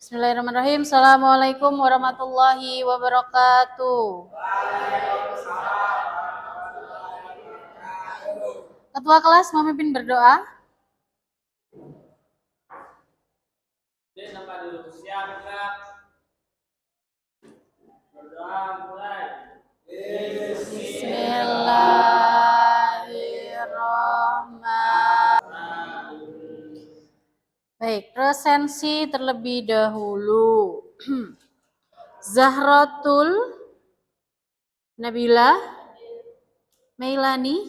Bismillahirrahmanirrahim. Assalamualaikum warahmatullahi wabarakatuh. Ketua kelas memimpin berdoa. Bismillahirrahmanirrahim. Baik, presensi terlebih dahulu. Zahratul, Nabila, Meilani,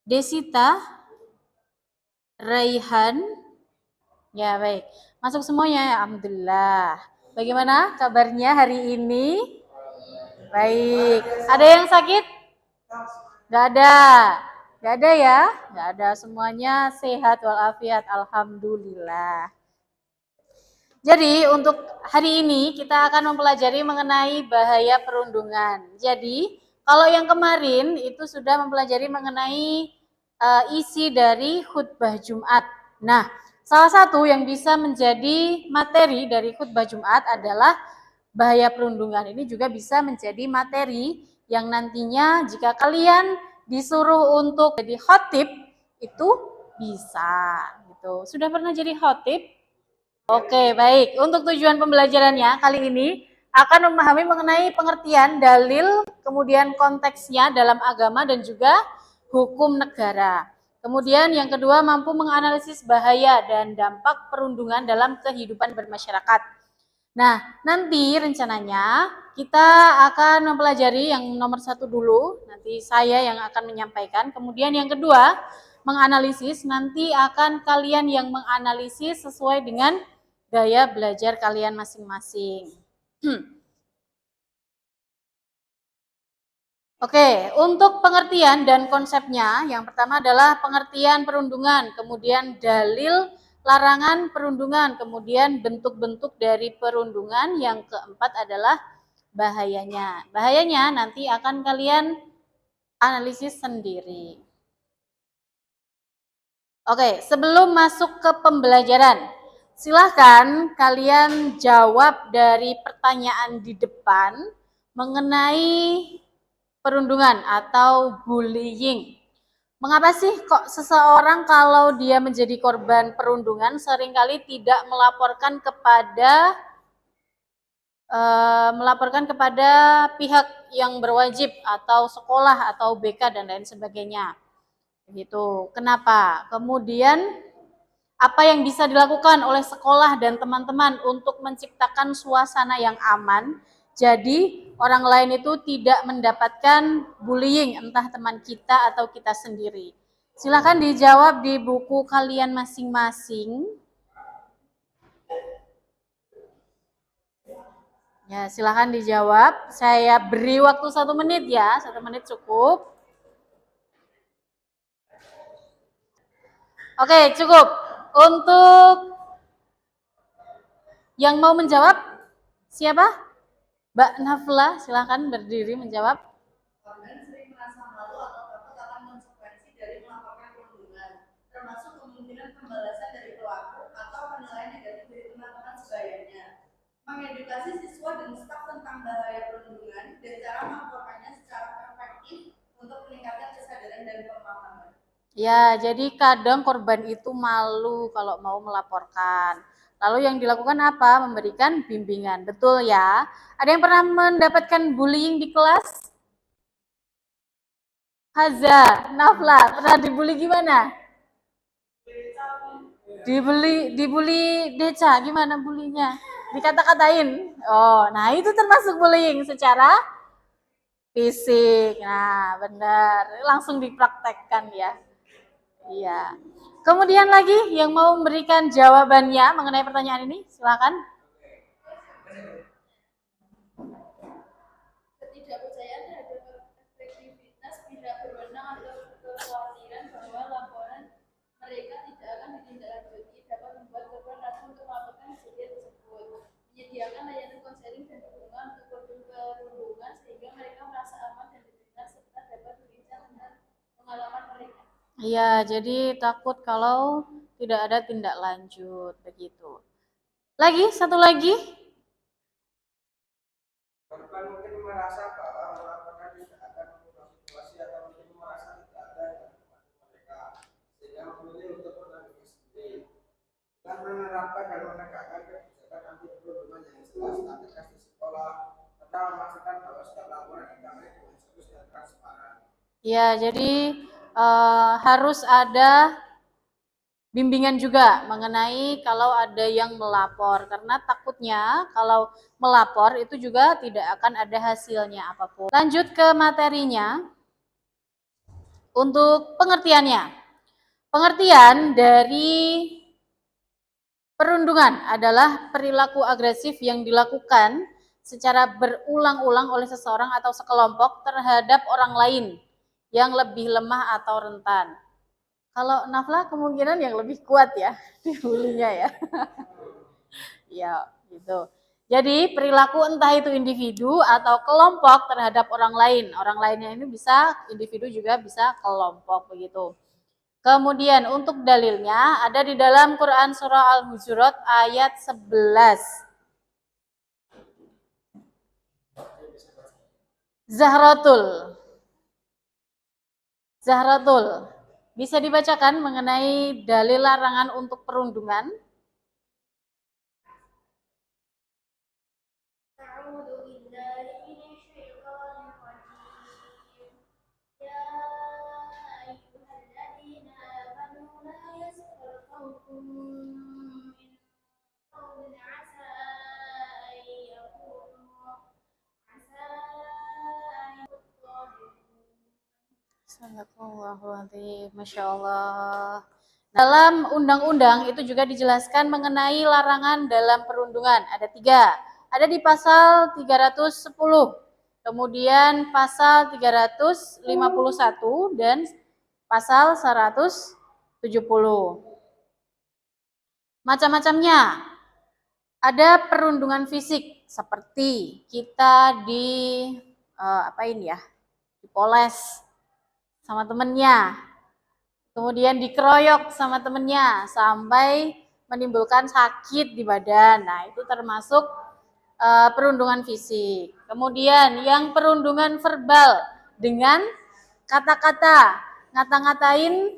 Desita, Raihan. Ya, baik. Masuk semuanya ya, alhamdulillah. Bagaimana kabarnya hari ini? Baik. Ada yang sakit? Gak ada. Gak ada ya? Gak ada. Semuanya sehat walafiat. Alhamdulillah. Jadi untuk hari ini kita akan mempelajari mengenai bahaya perundungan. Jadi kalau yang kemarin itu sudah mempelajari mengenai isi dari khutbah Jumat. Nah, salah satu yang bisa menjadi materi dari khutbah Jumat adalah bahaya perundungan. Ini juga bisa menjadi materi yang nantinya jika kalian disuruh untuk jadi khotib itu bisa gitu. Sudah pernah jadi khotib? Oke, baik. Untuk tujuan pembelajarannya kali ini akan memahami mengenai pengertian dalil, kemudian konteksnya dalam agama dan juga hukum negara. Kemudian yang kedua mampu menganalisis bahaya dan dampak perundungan dalam kehidupan bermasyarakat. Nah, nanti rencananya kita akan mempelajari yang nomor 1 dulu, nanti saya yang akan menyampaikan. Kemudian yang kedua, menganalisis, nanti akan kalian yang menganalisis sesuai dengan gaya belajar kalian masing-masing. Oke, untuk pengertian dan konsepnya, yang pertama adalah pengertian perundungan, kemudian dalil larangan perundungan, kemudian bentuk-bentuk dari perundungan, yang keempat adalah bahayanya. Bahayanya nanti akan kalian analisis sendiri. Oke, sebelum masuk ke pembelajaran, silahkan kalian jawab dari pertanyaan di depan mengenai perundungan atau bullying. Mengapa sih kok seseorang kalau dia menjadi korban perundungan seringkali tidak melaporkan kepada pihak yang berwajib atau sekolah atau BK dan lain sebagainya. Begitu. Kenapa? Kemudian apa yang bisa dilakukan oleh sekolah dan teman-teman untuk menciptakan suasana yang aman, jadi orang lain itu tidak mendapatkan bullying, entah teman kita atau kita sendiri. Silakan dijawab di buku kalian masing-masing. Ya, silakan dijawab. Saya beri waktu 1 menit ya, 1 menit cukup. Oke, cukup. Untuk yang mau menjawab, siapa? Mbak Nafla, silakan berdiri menjawab. Korban sering merasa malu atau takut akan konsekuensi dari melaporkan perundungan, termasuk kemungkinan pembalasan dari pelaku atau penilaian negatif dari teman-teman sebayanya. Mengedukasi siswa dan staf tentang bahaya perundungan dan cara melaporkannya secara efektif untuk meningkatkan kesadaran dan pemahaman. Ya, jadi kadang korban itu malu kalau mau melaporkan. Lalu yang dilakukan apa? Memberikan bimbingan. Betul ya? Ada yang pernah mendapatkan bullying di kelas? Haza, Nafla, pernah dibully gimana? Dibully Deca, gimana bulinya? Dikata-katain. Oh, nah itu termasuk bullying secara fisik. Nah, benar. Langsung dipraktekkan ya. Iya. Kemudian lagi yang mau memberikan jawabannya mengenai pertanyaan ini, silakan. Ketidakpercayaan terhadap efektivitas pihak berwenang atau kekhawatiran bahwa laporan mereka tidak akan ditindaklanjuti dapat membuat korban ragu untuk melaporkan kejadian tersebut. Menyediakan layanan konseling dan dukungan untuk korban perundungan sehingga mereka merasa aman dan didengar serta dapat berbincang tentang pengalaman mereka. Iya, jadi takut kalau tidak ada tindak lanjut begitu. Lagi, satu lagi. Korban mungkin merasa bahwa melaporkan tidak akan mengubah situasi atau mungkin merasa tidak ada yang mereka sehingga memilih untuk menangani sendiri dan menerapkan dan menegakkan kebijakan anti perundungan yang jelas dan tegas di sekolah serta memastikan bahwa setiap laporan ditangani dengan serius dan transparan. Ya, jadi harus ada bimbingan juga mengenai kalau ada yang melapor, karena takutnya kalau melapor itu juga tidak akan ada hasilnya apapun. Lanjut ke materinya. Untuk pengertiannya, pengertian dari perundungan adalah perilaku agresif yang dilakukan secara berulang-ulang oleh seseorang atau sekelompok terhadap orang lain yang lebih lemah atau rentan. Kalau Nafla kemungkinan yang lebih kuat ya dibulinya ya. Ya, gitu. Jadi perilaku entah itu individu atau kelompok terhadap orang lain. Orang lainnya ini bisa individu juga bisa kelompok begitu. Kemudian untuk dalilnya ada di dalam Quran surah Al-Hujurat ayat 11. Zahratul. Bisa dibacakan mengenai dalil larangan untuk perundungan? Sadaqallahul Masya Allah. Dalam undang-undang itu juga dijelaskan mengenai larangan dalam perundungan. Ada 3. Ada di pasal 310, kemudian pasal 351 dan pasal 170. Macam-macamnya. Ada perundungan fisik seperti kita apain ya? Dipoles sama temennya, kemudian dikeroyok sama temennya sampai menimbulkan sakit di badan. Nah, itu termasuk perundungan fisik. Kemudian yang perundungan verbal dengan kata-kata, ngata-ngatain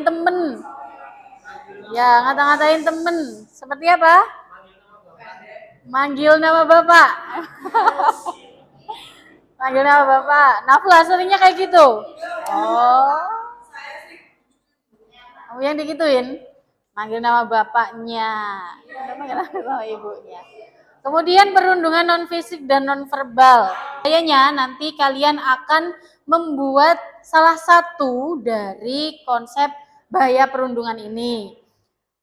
temen. Ya, ngata-ngatain temen. Seperti apa? Manggil nama bapak. Manggil nama bapak. Nafla seringnya kayak gitu. Oh. Kamu yang digituin? Manggil nama bapaknya. Manggil nama ibunya. Kemudian perundungan non fisik dan non verbal. Kayaknya nanti kalian akan membuat salah satu dari konsep bahaya perundungan ini.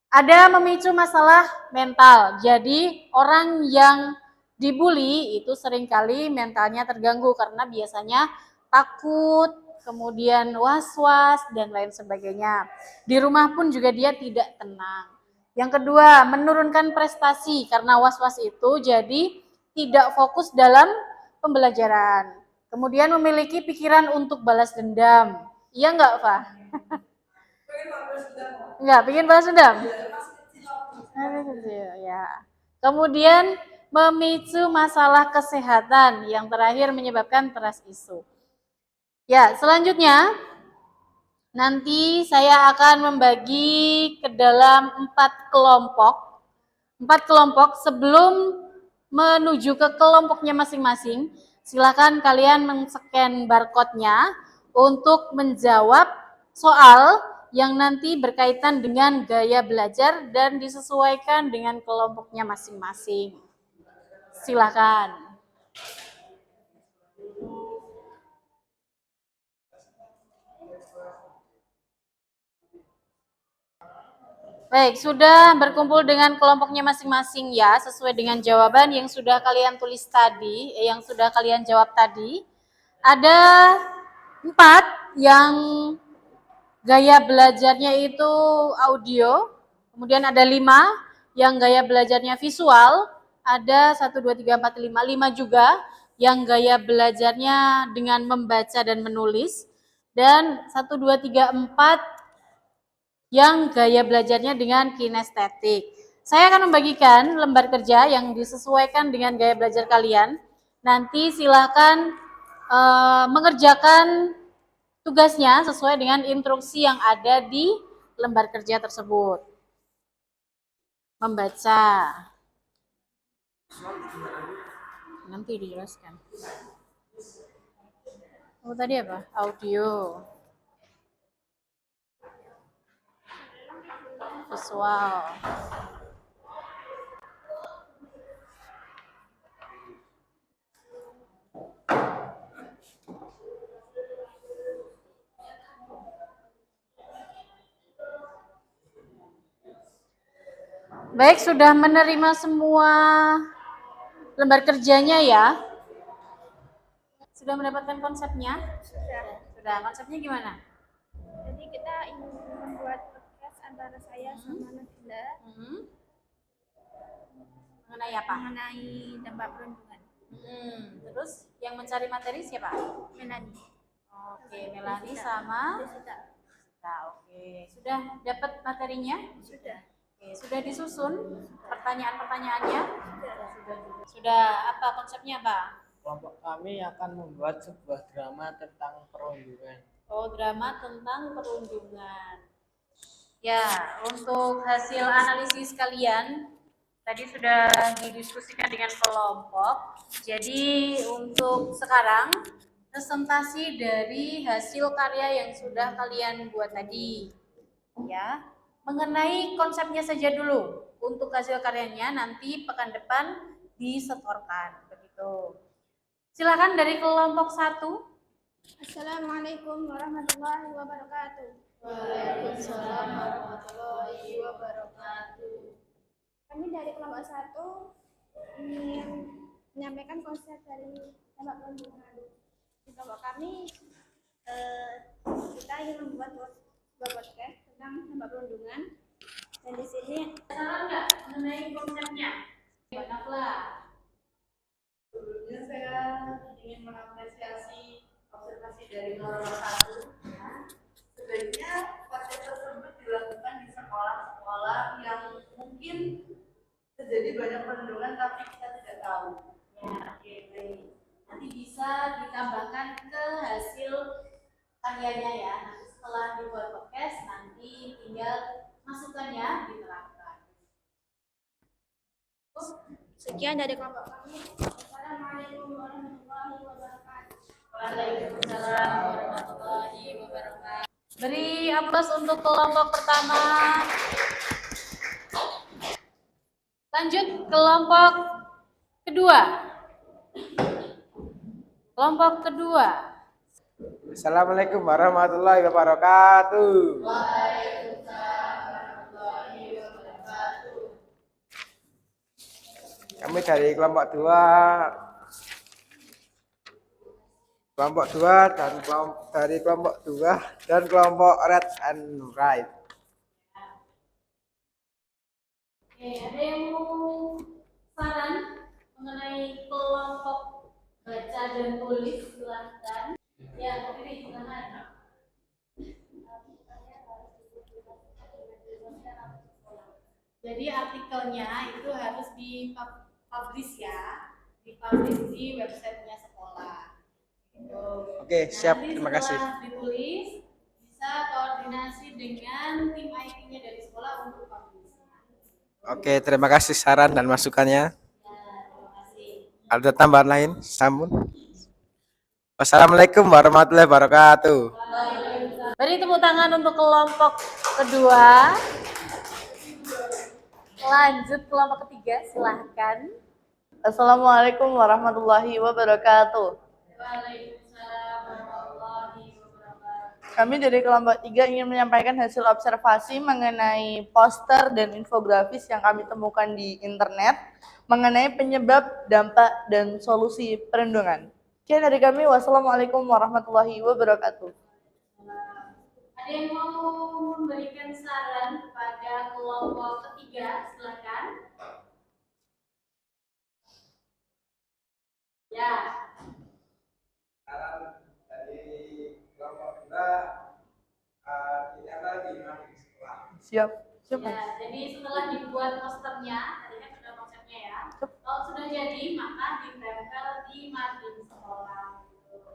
Ada memicu masalah mental. Jadi orang yang dibully itu seringkali mentalnya terganggu karena biasanya takut, kemudian was-was dan lain sebagainya. Di rumah pun juga dia tidak tenang. Yang kedua, menurunkan prestasi karena was-was itu jadi tidak fokus dalam pembelajaran. Kemudian memiliki pikiran untuk balas dendam. Iya enggak, Fah? Enggak, pengen balas dendam? Ya. Kemudian memicu masalah kesehatan, yang terakhir menyebabkan trust issue. Ya, selanjutnya nanti saya akan membagi ke dalam 4 kelompok. 4 kelompok. Sebelum menuju ke kelompoknya masing-masing, silakan kalian men-scan barcode-nya untuk menjawab soal yang nanti berkaitan dengan gaya belajar dan disesuaikan dengan kelompoknya masing-masing. Silakan. Baik, sudah berkumpul dengan kelompoknya masing-masing ya, sesuai dengan jawaban yang sudah kalian tulis tadi, yang sudah kalian jawab tadi. Ada 4 yang gaya belajarnya itu audio, kemudian ada 5 yang gaya belajarnya visual, ada 1, 2, 3, 4, 5 juga yang gaya belajarnya dengan membaca dan menulis, dan 1, 2, 3, 4 yang gaya belajarnya dengan kinestetik. Saya akan membagikan lembar kerja yang disesuaikan dengan gaya belajar kalian. Nanti silakan mengerjakan tugasnya sesuai dengan instruksi yang ada di lembar kerja tersebut. Membaca. Nanti dijelaskan. Oh, tadi apa? Audio. Visual. Baik, sudah menerima semua lembar kerjanya ya? Sudah mendapatkan konsepnya? Sudah. Konsepnya gimana? Jadi kita ingin membuat podcast antara saya sama Nabila Mengenai apa? mengenai dampak perundungan. Terus yang mencari materi siapa? Melani. Oke, Melani sama Sudah. Nah, oke. Sudah dapat materinya? Sudah. Oke, sudah disusun pertanyaan-pertanyaannya? Sudah apa konsepnya, Pak? Kelompok kami akan membuat sebuah drama tentang perundungan. Oh, drama tentang perundungan. Ya, untuk hasil analisis kalian tadi sudah didiskusikan dengan kelompok. Jadi untuk sekarang presentasi dari hasil karya yang sudah kalian buat tadi. Ya, mengenai konsepnya saja dulu. Untuk hasil karyanya nanti pekan depan disetorkan begitu. Silakan dari kelompok 1. Assalamualaikum warahmatullahi wabarakatuh. Waalaikumsalam warahmatullahi wabarakatuh. Kami dari kelompok 1 ingin menyampaikan konsep dari dampak perundungan. Di kelompok kami kita ingin membuat sebuah podcast tentang dampak perundungan, dan di sini Saran nggak mengenai konsepnya? Banyak lah. Sebelumnya saya ingin mengapresiasi observasi dari nomor 1. Sebaiknya podcast tersebut dilakukan di sekolah-sekolah yang mungkin terjadi banyak perundungan tapi kita tidak tahu. Ya, oke, baik. Nanti bisa ditambahkan ke hasil karyanya ya. Nanti setelah dibuat podcast, nanti tinggal masukannya diterapkan. sekian dari kelompok kami. Assalamualaikum warahmatullahi wabarakatuh. Waalaikumsalam warahmatullahi wabarakatuh. Beri aplaus untuk kelompok pertama. Lanjut kelompok kedua. Kelompok kedua. Assalamualaikum warahmatullahi wabarakatuh. Kami dari kelompok 2. Dari kelompok 2 dan kelompok Red and Right. Oke, ada yang mau saran mengenai kelompok baca dan tulis? Silahkan. Ya, ini silakan. Jadi artikelnya itu harus dipublish ya, dipublish di websitenya sekolah. Gitu. Oke, siap. Nanti Terima kasih. setelah ditulis bisa koordinasi dengan tim IT-nya dari sekolah untuk publish. Oke, terima kasih saran dan masukannya. Ya, terima kasih. Ada tambahan lain? Sambung. Wassalamualaikum warahmatullahi wabarakatuh. Beri tepuk tangan untuk kelompok kedua. Lanjut kelompok ketiga, silahkan. Assalamualaikum warahmatullahi wabarakatuh. Waalaikumsalam warahmatullahi wabarakatuh. Kami dari kelompok 3 ingin menyampaikan hasil observasi mengenai poster dan infografis yang kami temukan di internet mengenai penyebab, dampak, dan solusi perundungan. Sekian dari kami. Wassalamualaikum warahmatullahi wabarakatuh. Ada yang mau memberikan saran kepada kelompok ketiga? Silakan. Ya. Saran dari kelompok 2 tidak lagi di sekolah. Siap. Siapa? Ya, jadi setelah dibuat posternya, tadi kan sudah konsepnya ya. Kalau sudah jadi, maka ditempel di mading sekolah.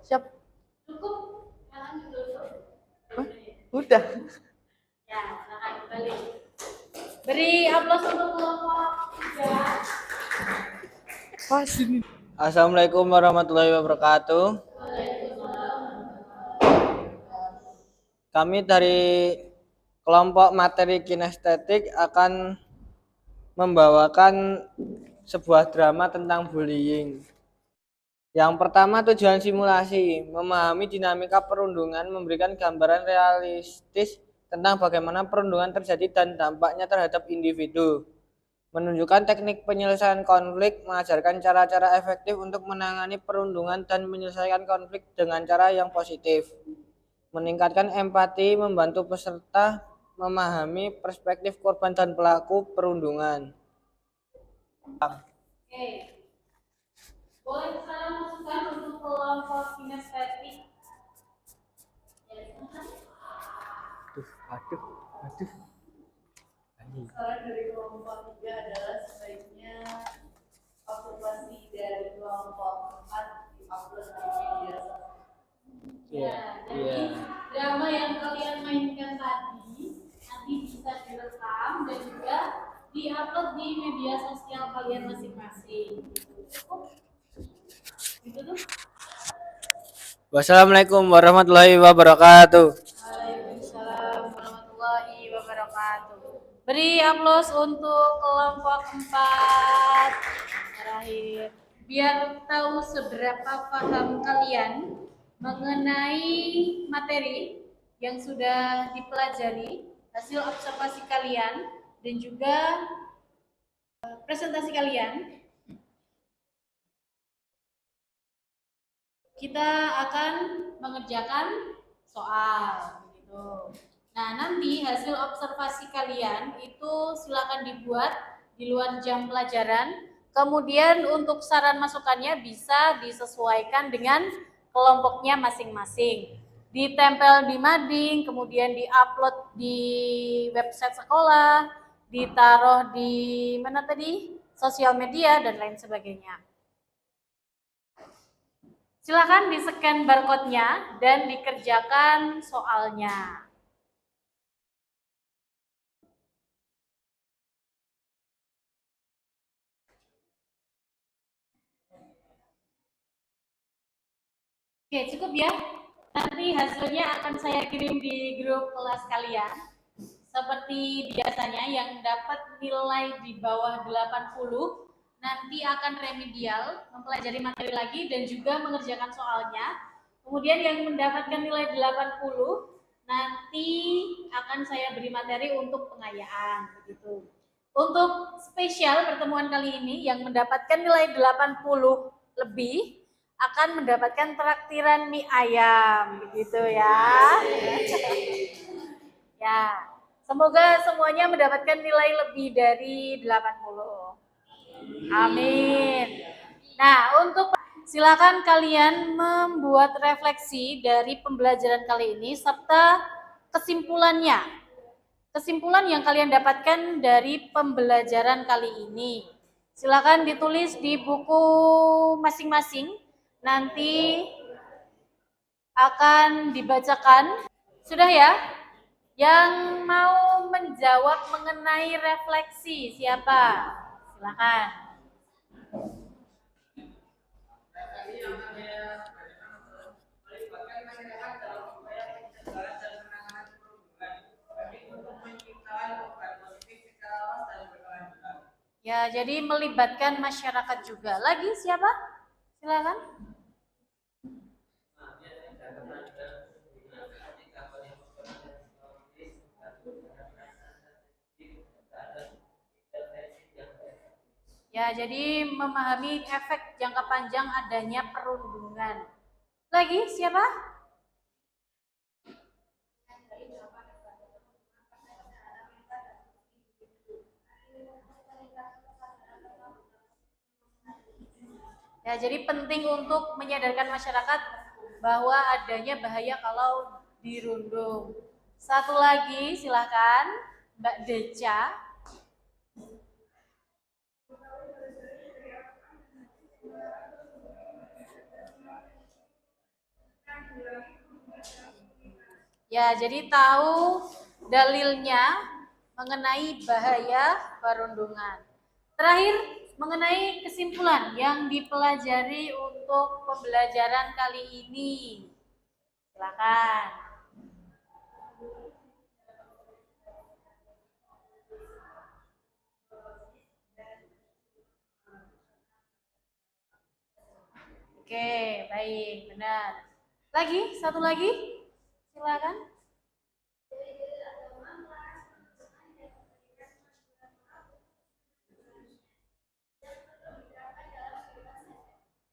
Siap. Cukup? Jangan dulu. Udah. Ya, silakan kembali. Beri aplaus untuk kelompok 3. Pas ini. Assalamualaikum warahmatullahi wabarakatuh. Kami dari kelompok materi kinestetik akan membawakan sebuah drama tentang bullying. Yang pertama, tujuan simulasi, memahami dinamika perundungan, memberikan gambaran realistis tentang bagaimana perundungan terjadi dan dampaknya terhadap individu. Menunjukkan teknik penyelesaian konflik, mengajarkan cara-cara efektif untuk menangani perundungan dan menyelesaikan konflik dengan cara yang positif. Meningkatkan empati, membantu peserta memahami perspektif korban dan pelaku perundungan. Oke. Boleh sekarang masukkan untuk kelompok kinestetik. Aduh. Saran dari kelompok 3 adalah sebaiknya observasi dari kelompok 4 diupload di media sosial. Ya, jadi drama yang kalian mainkan tadi nanti bisa direkam dan juga diupload di media sosial kalian masing-masing. Cukup? Gitu tuh. Wassalamualaikum warahmatullahi wabarakatuh. Waalaikumsalam warahmatullahi wabarakatuh. Beri aplaus untuk kelompok 4 terakhir. Biar tahu seberapa paham kalian mengenai materi yang sudah dipelajari, hasil observasi kalian, dan juga presentasi kalian, kita akan mengerjakan soal begitu. Nah, nanti hasil observasi kalian itu silakan dibuat di luar jam pelajaran. Kemudian untuk saran masukannya bisa disesuaikan dengan kelompoknya masing-masing. Ditempel di mading, kemudian diupload di website sekolah, ditaruh di mana tadi? Sosial media dan lain sebagainya. Silakan di-scan barcode-nya dan dikerjakan soalnya. Oke, cukup ya. Nanti hasilnya akan saya kirim di grup kelas kalian. Seperti biasanya yang dapat nilai di bawah 80 nanti akan remedial, mempelajari materi lagi dan juga mengerjakan soalnya. Kemudian yang mendapatkan nilai 80 nanti akan saya beri materi untuk pengayaan begitu. Untuk spesial pertemuan kali ini yang mendapatkan nilai 80 lebih akan mendapatkan traktiran mie ayam begitu ya. Ya. Semoga semuanya mendapatkan nilai lebih dari 80. Amin. Nah, untuk silakan kalian membuat refleksi dari pembelajaran kali ini serta kesimpulannya. Kesimpulan yang kalian dapatkan dari pembelajaran kali ini. Silakan ditulis di buku masing-masing. Nanti akan dibacakan. Sudah ya? Yang mau menjawab mengenai refleksi siapa? Silakan. Ya, jadi melibatkan masyarakat juga. Lagi siapa? Silakan. Ya, jadi memahami efek jangka panjang adanya perundungan. Lagi siapa? Ya, jadi penting untuk menyadarkan masyarakat bahwa adanya bahaya kalau dirundung. Satu lagi, silakan Mbak Deca. Ya, jadi tahu dalilnya mengenai bahaya perundungan. Terakhir, mengenai kesimpulan yang dipelajari untuk pembelajaran kali ini. Silakan. Oke, baik, benar. Lagi, satu lagi. Silakan.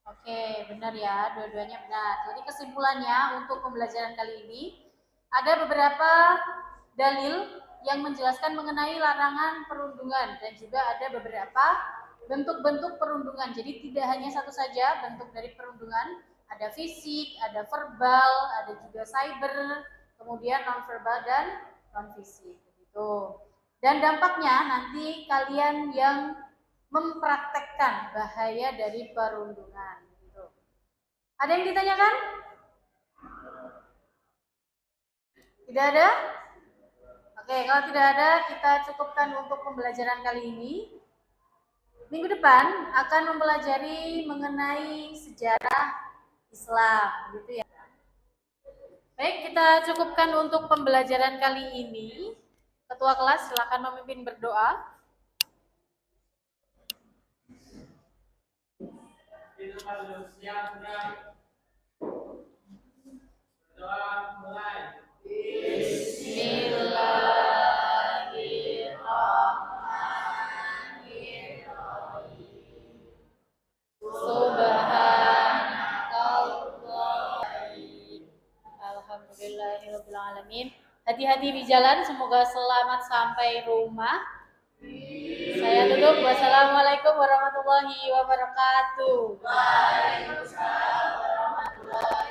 Oke, benar ya, dua-duanya benar. Jadi kesimpulannya untuk pembelajaran kali ini ada beberapa dalil yang menjelaskan mengenai larangan perundungan dan juga ada beberapa bentuk-bentuk perundungan. Jadi tidak hanya satu saja bentuk dari perundungan, ada fisik, ada verbal, ada juga cyber, kemudian non-verbal dan non-fisik. Gitu. Dan dampaknya nanti kalian yang mempraktekkan bahaya dari perundungan. Gitu. Ada yang ditanyakan? Tidak ada? Oke, kalau tidak ada, kita cukupkan untuk pembelajaran kali ini. Minggu depan akan mempelajari mengenai sejarah Islam, gitu ya. Baik, kita cukupkan untuk pembelajaran kali ini. Ketua kelas silakan memimpin berdoa. Alhamdulillahirrahmanirrahim. Hati-hati di jalan, semoga selamat sampai rumah. Saya tutup. Wassalamualaikum warahmatullahi wabarakatuh. Waalaikumsalam warahmatullahi wabarakatuh.